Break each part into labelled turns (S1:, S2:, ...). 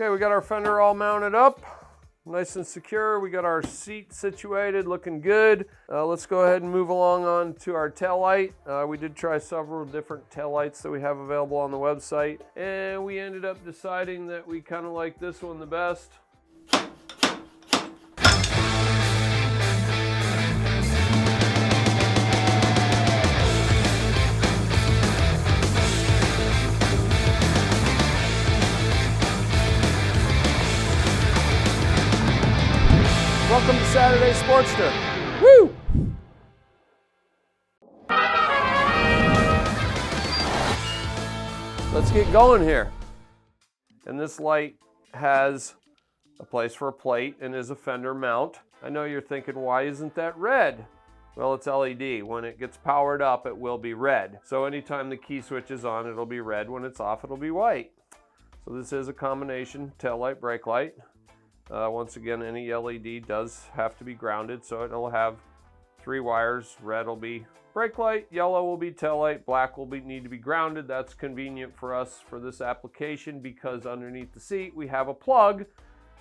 S1: Okay, we got our fender all mounted up, nice and secure. We got our seat situated, looking good. Let's go ahead and move along on to our tail light. We did try several different tail lights that we have available on the website, and we ended up deciding that we kind of like this one the best. Welcome to Saturday Sportster. Woo! Let's get going here. And this light has a place for a plate and is a fender mount. I know you're thinking, why isn't that red? Well, it's LED. When it gets powered up, it will be red. So anytime the key switch is on, it'll be red. When it's off, it'll be white. So this is a combination tail light, brake light. Once again, any LED does have to be grounded, so it'll have 3 wires. Red will be brake light, yellow will be tail light, black will need to be grounded. That's convenient for us for this application because underneath the seat we have a plug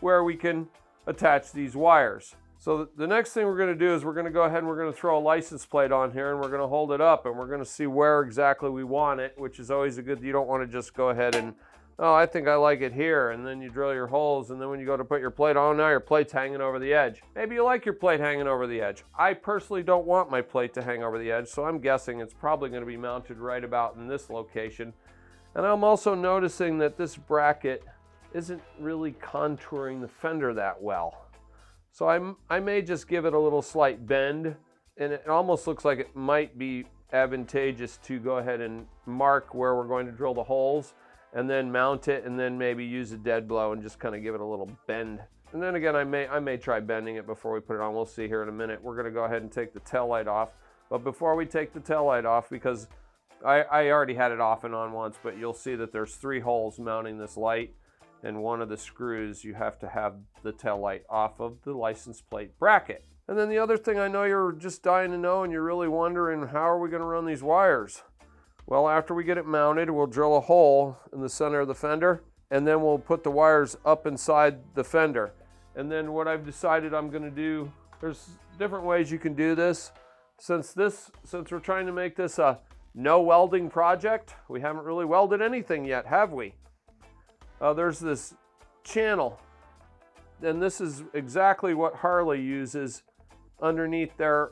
S1: where we can attach these wires. So the next thing we're going to do is we're going to go ahead and we're going to throw a license plate on here, and we're going to hold it up, and we're going to see where exactly we want it, which is always a good, you don't want to just go ahead and, oh, I think I like it here, and then you drill your holes, and then when you go to put your plate on, now your plate's hanging over the edge. Maybe you like your plate hanging over the edge. I personally don't want my plate to hang over the edge, so I'm guessing it's probably going to be mounted right about in this location. And I'm also noticing that this bracket isn't really contouring the fender that well. So I may just give it a little slight bend, and it almost looks like it might be advantageous to go ahead and mark where we're going to drill the holes, and then mount it, and then maybe use a dead blow and just kind of give it a little bend. And then again, I may try bending it before we put it on. We'll see here in a minute. We're gonna go ahead and take the tail light off. But before we take the tail light off, because I already had it off and on once, but you'll see that there's 3 holes mounting this light, and one of the screws, you have to have the tail light off of the license plate bracket. And then the other thing I know you're just dying to know, and you're really wondering, how are we gonna run these wires? Well, after we get it mounted, we'll drill a hole in the center of the fender, and then we'll put the wires up inside the fender. And then what I've decided I'm gonna do, there's different ways you can do this. Since we're trying to make this a no welding project, we haven't really welded anything yet, have we? There's this channel, and this is exactly what Harley uses underneath their,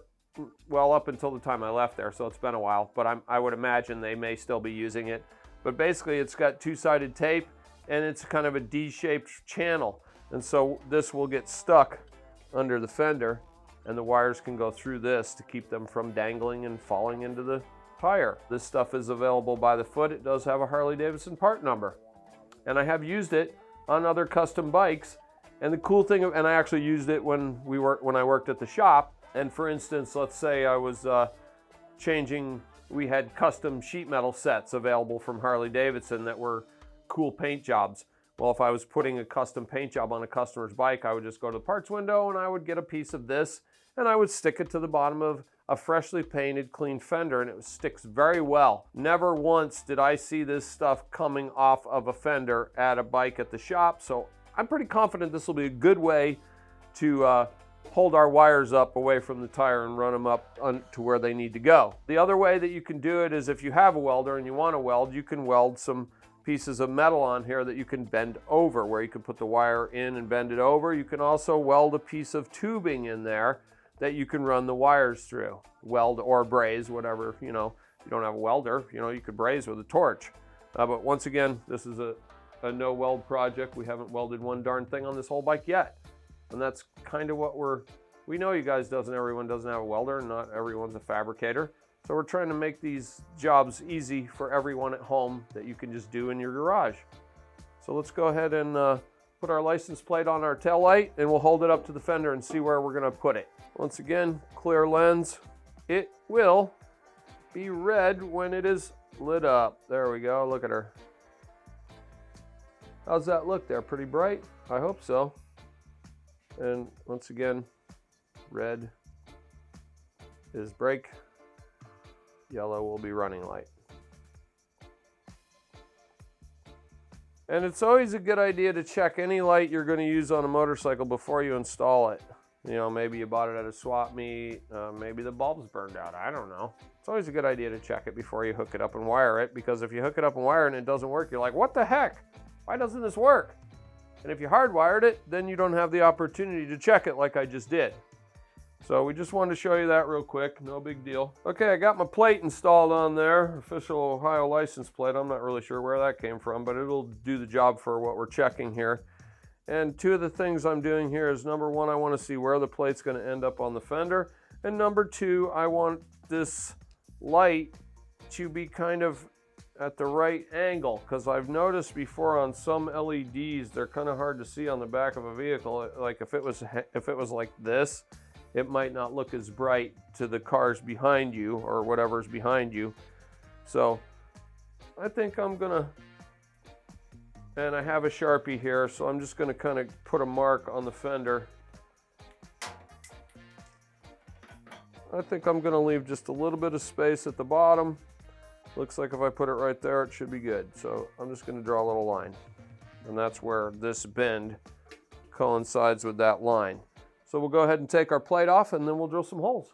S1: well, up until the time I left there, so it's been a while, but I would imagine they may still be using it. But basically it's got 2-sided tape, and it's kind of a D-shaped channel. And so this will get stuck under the fender, and the wires can go through this to keep them from dangling and falling into the tire. This stuff is available by the foot. It does have a Harley-Davidson part number. And I have used it on other custom bikes. And the cool thing, and I actually used it when I worked at the shop. And for instance, let's say I was we had custom sheet metal sets available from Harley-Davidson that were cool paint jobs. Well, if I was putting a custom paint job on a customer's bike, I would just go to the parts window and I would get a piece of this and I would stick it to the bottom of a freshly painted clean fender, and it sticks very well. Never once did I see this stuff coming off of a fender at a bike at the shop, so I'm pretty confident this will be a good way to hold our wires up away from the tire and run them up to where they need to go. The other way that you can do it is if you have a welder and you want to weld, you can weld some pieces of metal on here that you can bend over, where you can put the wire in and bend it over. You can also weld a piece of tubing in there that you can run the wires through. Weld or braze, whatever, you know. If you don't have a welder, you know, you could braze with a torch. But once again, this is a no weld project. We haven't welded one darn thing on this whole bike yet. And that's kind of what we know you guys everyone doesn't have a welder, and not everyone's a fabricator. So we're trying to make these jobs easy for everyone at home that you can just do in your garage. So let's go ahead and put our license plate on our tail light, and we'll hold it up to the fender and see where we're gonna put it. Once again, clear lens. It will be red when it is lit up. There we go, look at her. How's that look there? Pretty bright? I hope so. And once again, red is brake, yellow will be running light. And it's always a good idea to check any light you're going to use on a motorcycle before you install it. You know, maybe you bought it at a swap meet, maybe the bulb's burned out, I don't know. It's always a good idea to check it before you hook it up and wire it, because if you hook it up and wire it and it doesn't work, you're like, what the heck? Why doesn't this work? And if you hardwired it, then you don't have the opportunity to check it like I just did. So we just wanted to show you that real quick, no big deal. Okay, I got my plate installed on there, official Ohio license plate. I'm not really sure where that came from, but it'll do the job for what we're checking here. And two of the things I'm doing here is, number one, I want to see where the plate's going to end up on the fender. And number two, I want this light to be kind of at the right angle, because I've noticed before on some LEDs, they're kind of hard to see on the back of a vehicle. Like if it was like this, it might not look as bright to the cars behind you or whatever's behind you. So I think I'm gonna, and I have a Sharpie here, so I'm just gonna kind of put a mark on the fender. I think I'm gonna leave just a little bit of space at the bottom. Looks like if I put it right there, it should be good. So I'm just gonna draw a little line. And that's where this bend coincides with that line. So we'll go ahead and take our plate off and then we'll drill some holes.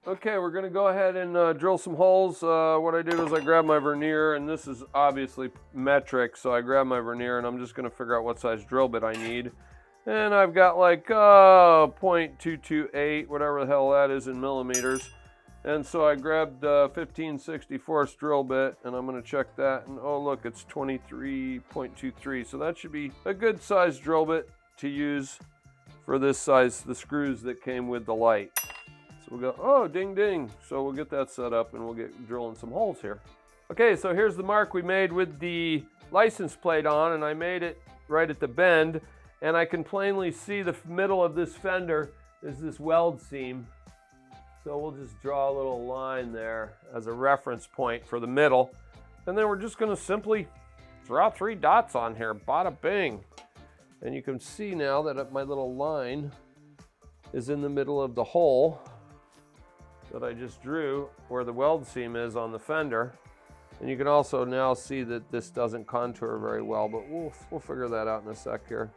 S1: Okay, we're gonna go ahead and drill some holes. What I did was I grabbed my vernier, and this is obviously metric, so I grabbed my vernier and I'm just gonna figure out what size drill bit I need. And I've got like 0.228, whatever the hell that is in millimeters. And so I grabbed 15/64 drill bit, and I'm gonna check that, and oh look, it's 23.23. So that should be a good size drill bit to use for this size, the screws that came with the light. So we'll go, oh, ding ding. So we'll get that set up and we'll get drilling some holes here. Okay, so here's the mark we made with the license plate on, and I made it right at the bend, and I can plainly see the middle of this fender is this weld seam. So we'll just draw a little line there as a reference point for the middle. And then we're just gonna simply draw 3 dots on here, bada bing. And you can see now that my little line is in the middle of the hole that I just drew where the weld seam is on the fender. And you can also now see that this doesn't contour very well, but we'll figure that out in a sec here.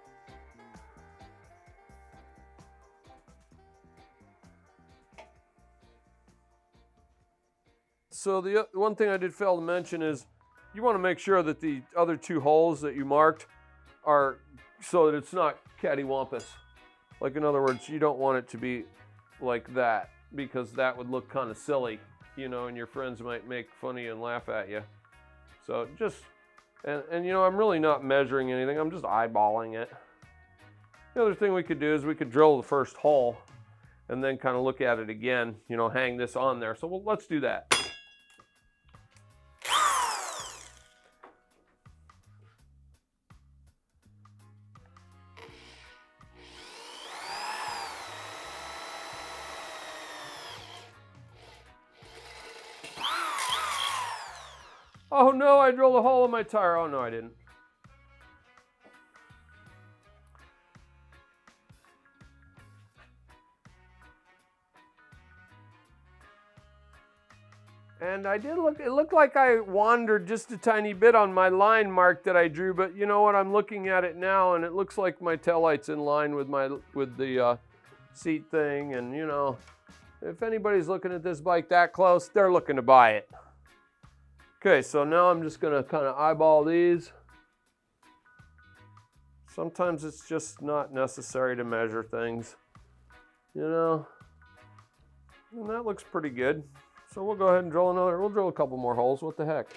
S1: So the one thing I did fail to mention is you want to make sure that the other 2 holes that you marked are so that it's not cattywampus. Like, in other words, you don't want it to be like that, because that would look kind of silly, you know, and your friends might make fun of you and laugh at you. So just, and you know, I'm really not measuring anything, I'm just eyeballing it. The other thing we could do is we could drill the first hole and then kind of look at it again, you know, hang this on there. So let's do that. Oh no, I drilled a hole in my tire. Oh no, I didn't. And I did look, it looked like I wandered just a tiny bit on my line mark that I drew, but you know what, I'm looking at it now and it looks like my taillight's in line with the seat thing, and you know, if anybody's looking at this bike that close, they're looking to buy it. Okay, so now I'm just gonna kind of eyeball these. Sometimes it's just not necessary to measure things, you know, and that looks pretty good. So we'll go ahead and drill we'll drill a couple more holes, what the heck.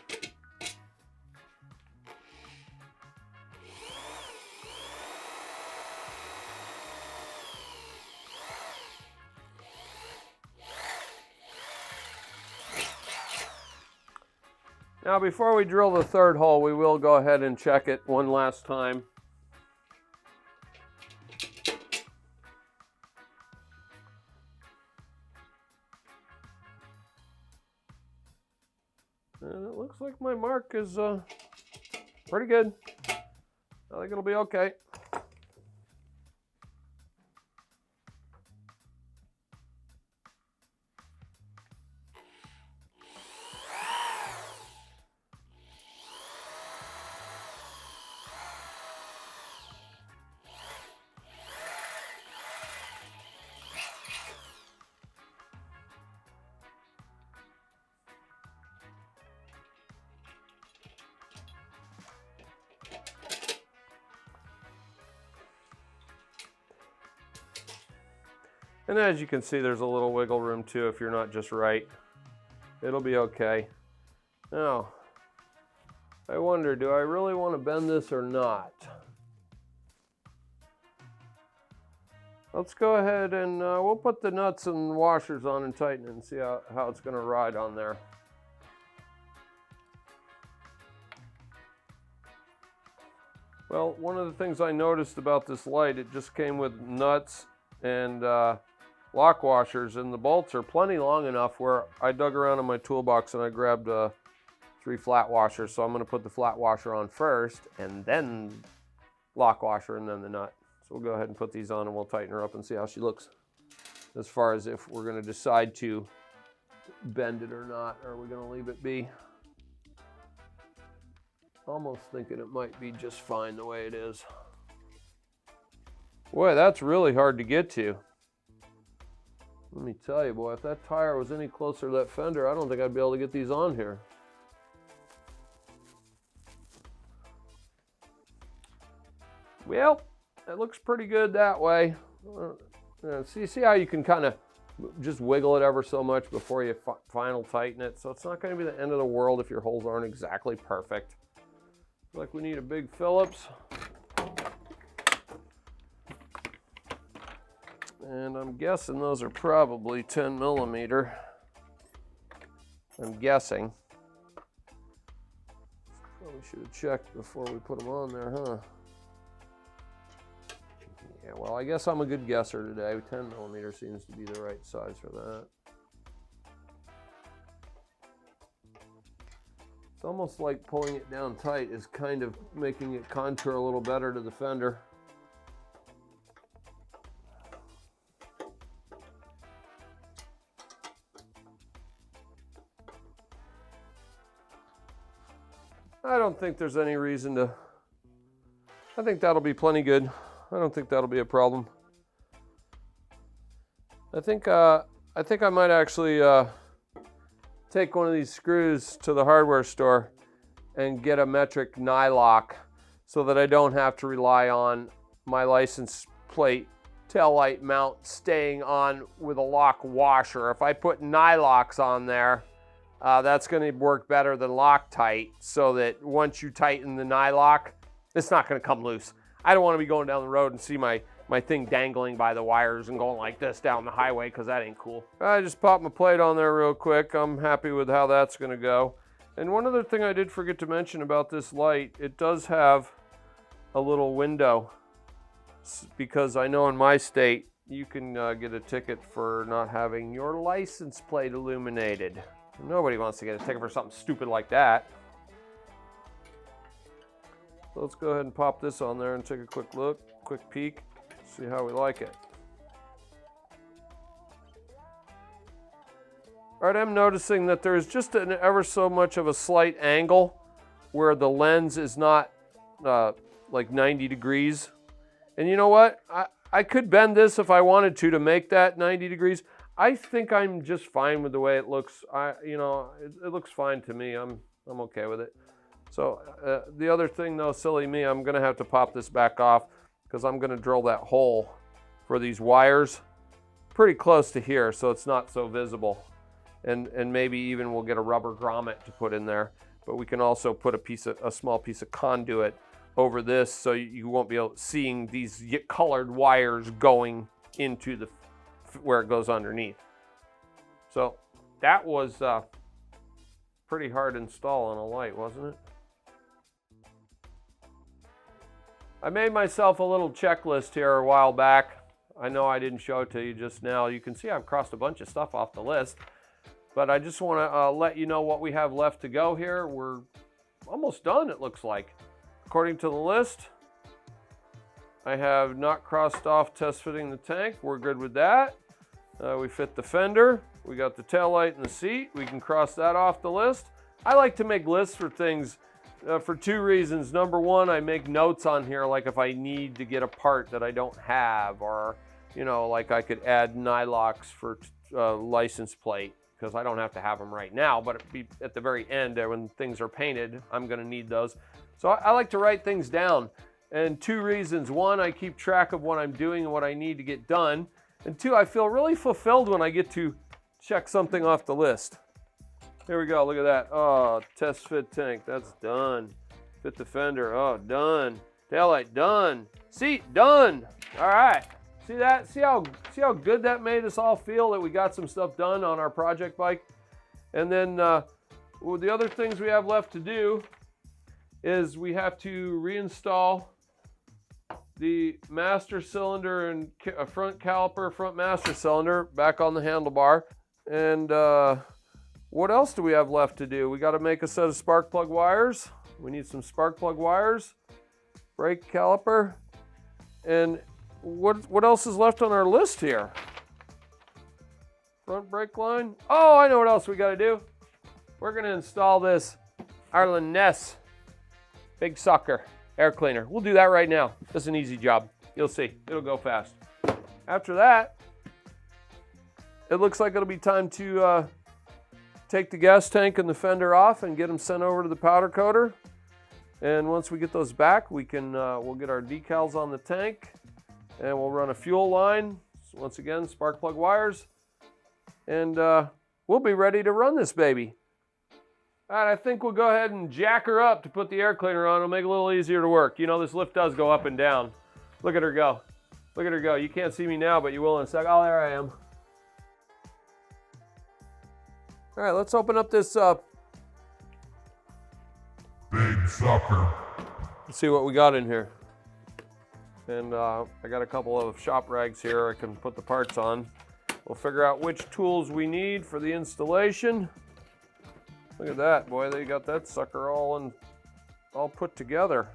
S1: Now before we drill the 3rd hole, we will go ahead and check it one last time. And it looks like my mark is pretty good. I think it'll be okay. And as you can see, there's a little wiggle room too if you're not just right. It'll be okay. Now, I wonder, do I really want to bend this or not? Let's go ahead and we'll put the nuts and washers on and tighten it and see how it's going to ride on there. Well, one of the things I noticed about this light, it just came with nuts and lock washers, and the bolts are plenty long enough where I dug around in my toolbox and I grabbed 3 flat washers. So I'm going to put the flat washer on first and then lock washer and then the nut. So we'll go ahead and put these on and we'll tighten her up and see how she looks as far as if we're going to decide to bend it or not, or are we going to leave it be. Almost thinking it might be just fine the way it is. Boy, that's really hard to get to. Let me tell you, boy, if that tire was any closer to that fender, I don't think I'd be able to get these on here. Well, it looks pretty good that way. See how you can kind of just wiggle it ever so much before you final tighten it. So it's not going to be the end of the world if your holes aren't exactly perfect. Like we need a big Phillips. And I'm guessing those are probably 10 millimeter. I'm guessing. Probably should have checked before we put them on there, huh? Yeah, well, I guess I'm a good guesser today. 10 millimeter seems to be the right size for that. It's almost like pulling it down tight is kind of making it contour a little better to the fender. I don't think there's any reason to, I think that'll be plenty good. I don't think that'll be a problem. I think I might actually take one of these screws to the hardware store and get a metric nylock so that I don't have to rely on my license plate tail light mount staying on with a lock washer. If I put nylocks on there, that's going to work better than Loctite, so that once you tighten the nylock, it's not going to come loose. I don't want to be going down the road and see my thing dangling by the wires and going like this down the highway, because that ain't cool. I just popped my plate on there real quick. I'm happy with how that's going to go. And one other thing I did forget to mention about this light, it does have a little window, because I know in my state you can get a ticket for not having your license plate illuminated. Nobody wants to get a ticket for something stupid like that. So let's go ahead and pop this on there and take a quick look, quick peek, see how we like it. All right, I'm noticing that there's just an ever so much of a slight angle where the lens is not like 90 degrees. And you know what? I could bend this if I wanted to make that 90 degrees. I think I'm just fine with the way it looks. It looks fine to me. I'm okay with it. So the other thing though, silly me, I'm gonna have to pop this back off because I'm gonna drill that hole for these wires pretty close to here so it's not so visible. And maybe even we'll get a rubber grommet to put in there. But we can also put a small piece of conduit over this so you won't be able to seeing these colored wires going into the where it goes underneath. So that was pretty hard to install on a light, wasn't it? I made myself a little checklist here a while back. I know I didn't show it to you just now. You can see I've crossed a bunch of stuff off the list, but I just want to let you know what we have left to go here. We're almost done, it looks like. According to the list, I have not crossed off test fitting the tank. We're good with that. We fit the fender. We got the tail light and the seat. We can cross that off the list. I like to make lists for things for 2 reasons. Number one, I make notes on here, like if I need to get a part that I don't have, or, you know, like I could add nylocks for license plate, because I don't have to have them right now, but at the very end when things are painted, I'm going to need those. So I like to write things down. And 2 reasons. One, I keep track of what I'm doing and what I need to get done. And two, I feel really fulfilled when I get to check something off the list. Here we go, look at that. Oh, test fit tank, that's done. Fit the fender, oh, done. Taillight, done. Seat, done. All right, see that? See how good that made us all feel that we got some stuff done on our project bike? And then well, the other things we have left to do is we have to reinstall the master cylinder and front caliper, front master cylinder back on the handlebar. And what else do we have left to do? We got to make a set of spark plug wires. We need some spark plug wires, brake caliper, and what else is left on our list here? Front brake line. Oh, I know what else we got to do. We're going to install this Arlen Ness big sucker air cleaner. We'll do that right now. It's an easy job. You'll see. It'll go fast. After that, it looks like it'll be time to take the gas tank and the fender off and get them sent over to the powder coater. And once we get those back, we can we'll get our decals on the tank and we'll run a fuel line. So once again, spark plug wires, and we'll be ready to run this baby. All right, I think we'll go ahead and jack her up to put the air cleaner on. It'll make it a little easier to work. You know, this lift does go up and down. Look at her go. Look at her go. You can't see me now, but you will in a sec. Oh, there I am. All right, let's open up this
S2: big sucker.
S1: Let's see what we got in here. And I got a couple of shop rags here I can put the parts on. We'll figure out which tools we need for the installation. Look at that, boy, they got that sucker all put together.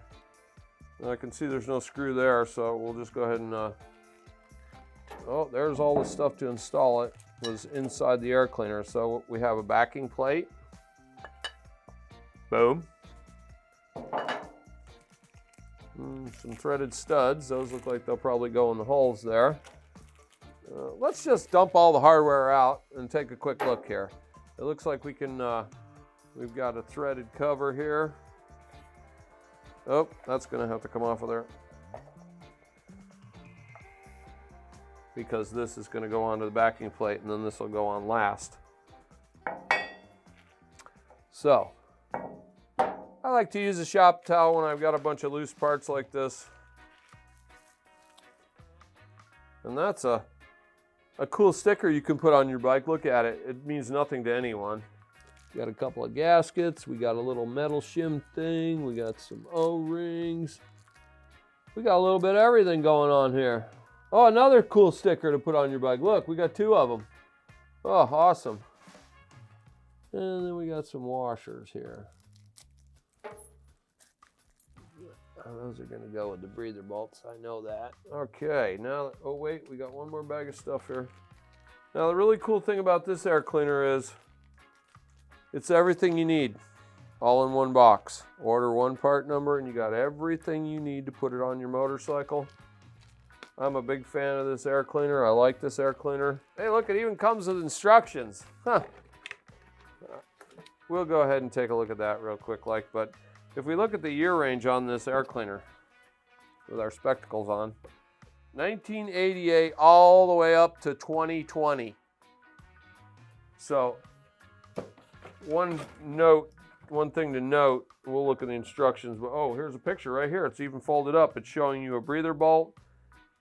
S1: And I can see there's no screw there, so we'll just go ahead and, oh, there's all the stuff to install it. It was inside the air cleaner. So we have a backing plate. Boom. Some threaded studs. Those look like they'll probably go in the holes there. Let's just dump all the hardware out and take a quick look here. It looks like we can, we've got a threaded cover here. Oh, that's gonna have to come off of there, because this is gonna go onto the backing plate and then this will go on last. So, I like to use a shop towel when I've got a bunch of loose parts like this. And that's a cool sticker you can put on your bike. Look at it. It means nothing to anyone. We got a couple of gaskets. We got a little metal shim thing. We got some O-rings. We got a little bit of everything going on here. Oh, another cool sticker to put on your bike. Look, we got two of them. Oh, awesome. And then we got some washers here. Those are gonna go with the breather bolts, I know that. Okay, now, oh wait, we got one more bag of stuff here. Now the really cool thing about this air cleaner is it's everything you need, all in one box. Order one part number and you got everything you need to put it on your motorcycle. I'm a big fan of this air cleaner. I like this air cleaner. Hey look, it even comes with instructions. Huh. We'll go ahead and take a look at that real quick, but if we look at the year range on this air cleaner with our spectacles on, 1988 all the way up to 2020. So one thing to note, we'll look at the instructions, but oh, here's a picture right here. It's even folded up. It's showing you a breather bolt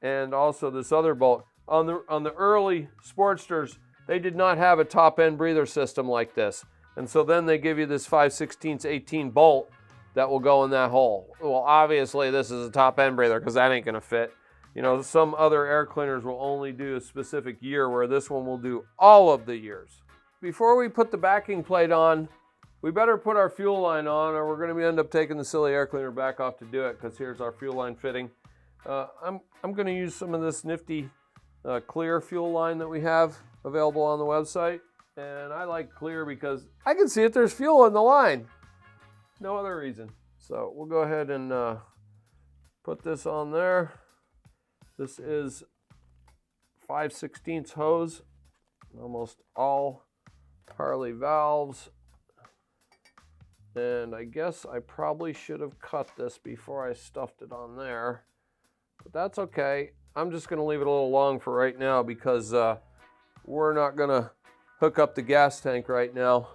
S1: and also this other bolt. On the early Sportsters, they did not have a top end breather system like this. And so then they give you this 5/16 18 bolt that will go in that hole. Well, obviously this is a top end breather because that ain't gonna fit. You know, some other air cleaners will only do a specific year where this one will do all of the years. Before we put the backing plate on, we better put our fuel line on or we're gonna end up taking the silly air cleaner back off to do it, because here's our fuel line fitting. I'm gonna use some of this nifty clear fuel line that we have available on the website. And I like clear because I can see if there's fuel in the line. No other reason. So we'll go ahead and put this on there. This is 5/16 hose, almost all Harley valves. And I guess I probably should have cut this before I stuffed it on there, but that's okay. I'm just gonna leave it a little long for right now because we're not gonna hook up the gas tank right now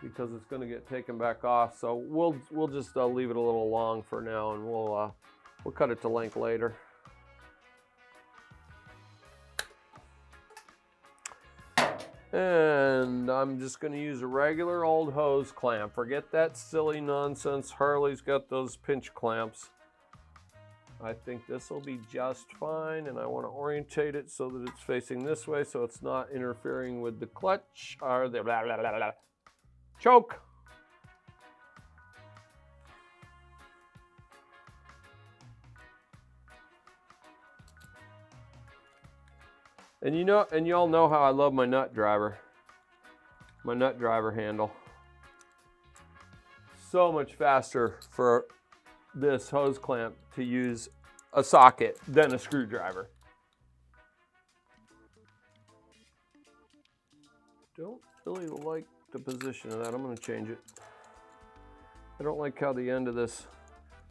S1: because it's gonna get taken back off. So we'll just leave it a little long for now, and we'll cut it to length later. And I'm just going to use a regular old hose clamp. Forget that silly nonsense. Harley's got those pinch clamps. I think this will be just fine, and I want to orientate it so that it's facing this way so it's not interfering with the clutch or the blah, blah, blah, blah. Choke. And you know, and y'all know how I love my nut driver handle. So much faster for this hose clamp to use a socket than a screwdriver. Don't really like the position of that. I'm going to change it. I don't like how the end of this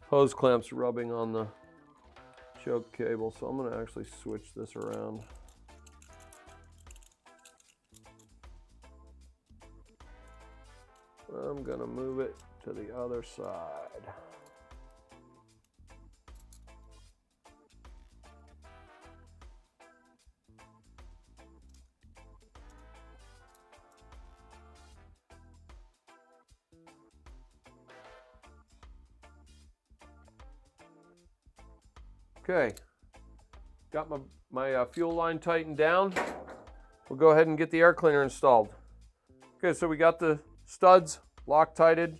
S1: hose clamp's rubbing on the choke cable, so I'm going to actually switch this around. I'm going to move it to the other side. Okay, got my fuel line tightened down. We'll go ahead and get the air cleaner installed. Okay, so we got the studs Loctited.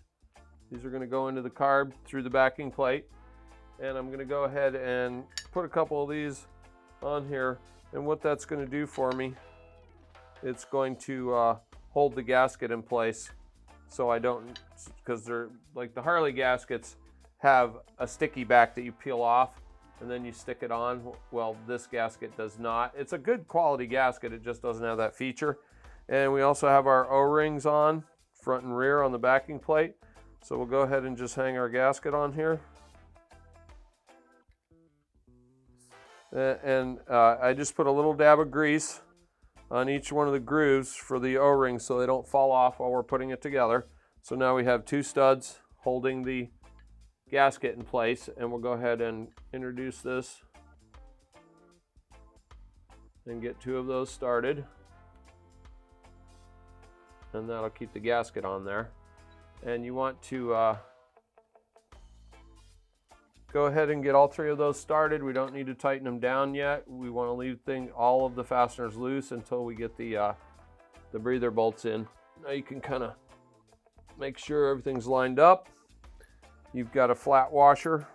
S1: These are going to go into the carb through the backing plate, and I'm going to go ahead and put a couple of these on here, and what that's going to do for me, it's going to hold the gasket in place so I don't, because they're like the Harley gaskets have a sticky back that you peel off and then you stick it on. Well, this gasket does not. It's a good quality gasket, it just doesn't have that feature. And we also have our O-rings on front and rear on the backing plate. So we'll go ahead and just hang our gasket on here. And I just put a little dab of grease on each one of the grooves for the O-rings so they don't fall off while we're putting it together. So now we have two studs holding the gasket in place, and we'll go ahead and introduce this and get two of those started. And that'll keep the gasket on there. And you want to go ahead and get all three of those started. We don't need to tighten them down yet. We want to leave all of the fasteners loose until we get the breather bolts in. Now you can kind of make sure everything's lined up. You've got a flat washer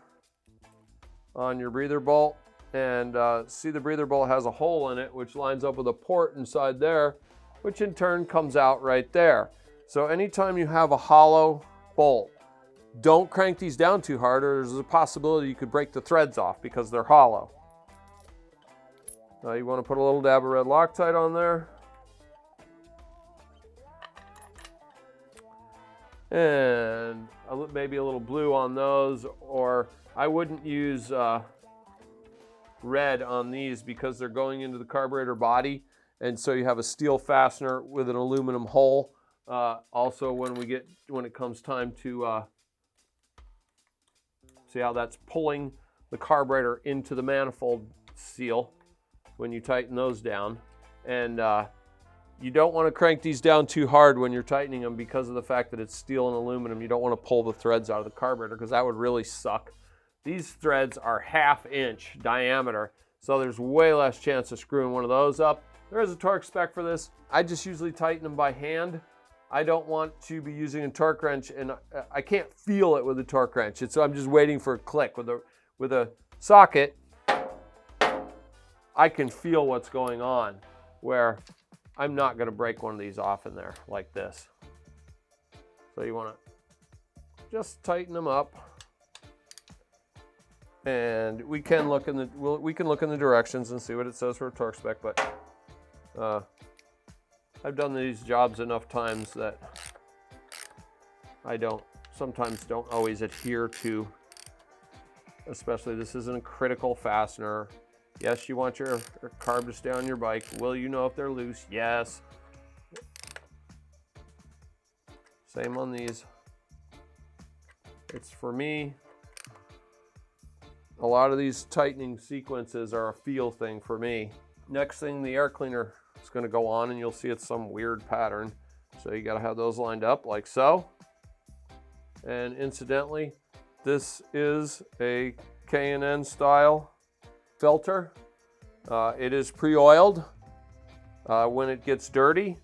S1: on your breather bolt, and see the breather bolt has a hole in it which lines up with a port inside there, which in turn comes out right there. So anytime you have a hollow bolt, don't crank these down too hard, or there's a possibility you could break the threads off because they're hollow. Now you want to put a little dab of red Loctite on there. And maybe a little blue on those, or I wouldn't use red on these because they're going into the carburetor body, and so you have a steel fastener with an aluminum hole. Also, when it comes time to see how that's pulling the carburetor into the manifold seal when you tighten those down, and you don't want to crank these down too hard when you're tightening them because of the fact that it's steel and aluminum. You don't want to pull the threads out of the carburetor because that would really suck. These threads are 1/2 inch diameter, so there's way less chance of screwing one of those up. There is a torque spec for this. I just usually tighten them by hand. I don't want to be using a torque wrench, and I can't feel it with a torque wrench. So I'm just waiting for a click. With a socket, I can feel what's going on, where I'm not going to break one of these off in there like this. So you want to just tighten them up, and we can look in the directions and see what it says for a torque spec. But I've done these jobs enough times that I sometimes don't always adhere to especially this isn't a critical fastener. Yes, you want your carb to stay on your bike. Will you know if they're loose? Yes. Same on these. It's for me, a lot of these tightening sequences are a feel thing for me. Next thing, the air cleaner is going to go on, and you'll see it's some weird pattern. So you got to have those lined up like so. And incidentally, this is a K&N style filter. It is pre-oiled when it gets dirty.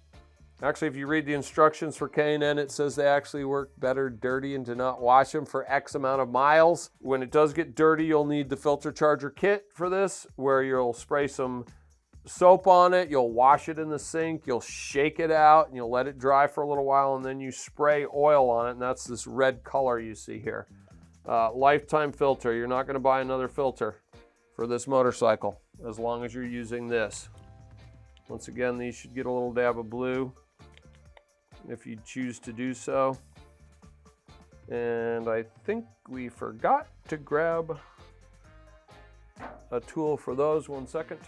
S1: Actually, if you read the instructions for K&N, it says they actually work better dirty and do not wash them for X amount of miles. When it does get dirty, you'll need the filter charger kit for this, where you'll spray some soap on it, you'll wash it in the sink, you'll shake it out, and you'll let it dry for a little while, and then you spray oil on it, and that's this red color you see here. Lifetime filter. You're not going to buy another filter for this motorcycle as long as you're using this. Once again, these should get a little dab of blue if you choose to do so. And I think we forgot to grab a tool for those. 1 second.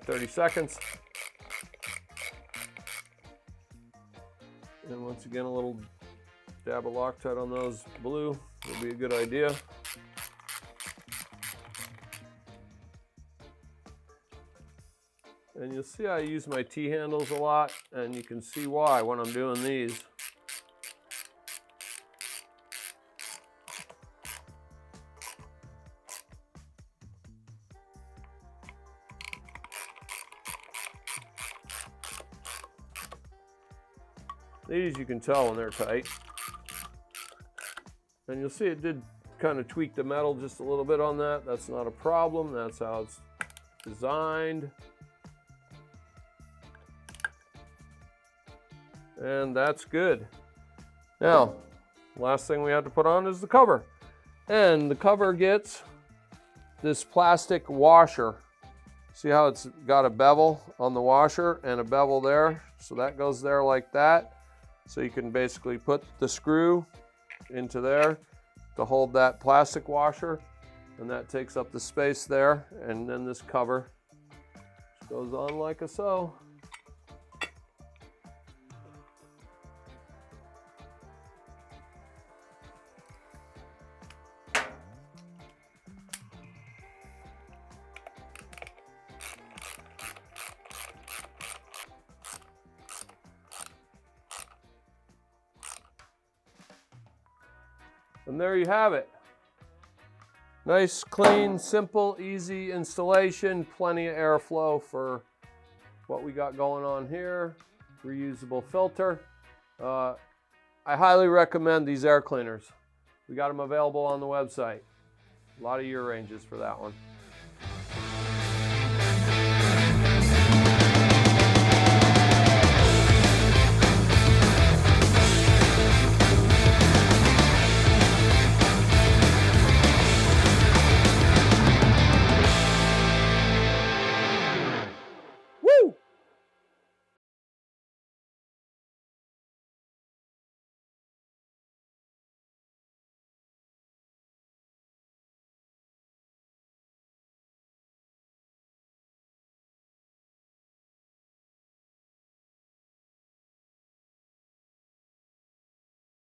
S1: 30 seconds. And once again, a little dab of Loctite on those blue would be a good idea. And you'll see I use my T-handles a lot, and you can see why when I'm doing these. These you can tell when they're tight. And you'll see it did kind of tweak the metal just a little bit on that. That's not a problem. That's how it's designed. And that's good. Now, last thing we have to put on is the cover. And the cover gets this plastic washer. See how it's got a bevel on the washer and a bevel there? So that goes there like that. So you can basically put the screw into there to hold that plastic washer, and that takes up the space there. And then this cover just goes on like so. And there you have it. Nice, clean, simple, easy installation. Plenty of airflow for what we got going on here. Reusable filter. I highly recommend these air cleaners. We got them available on the website. A lot of year ranges for that one.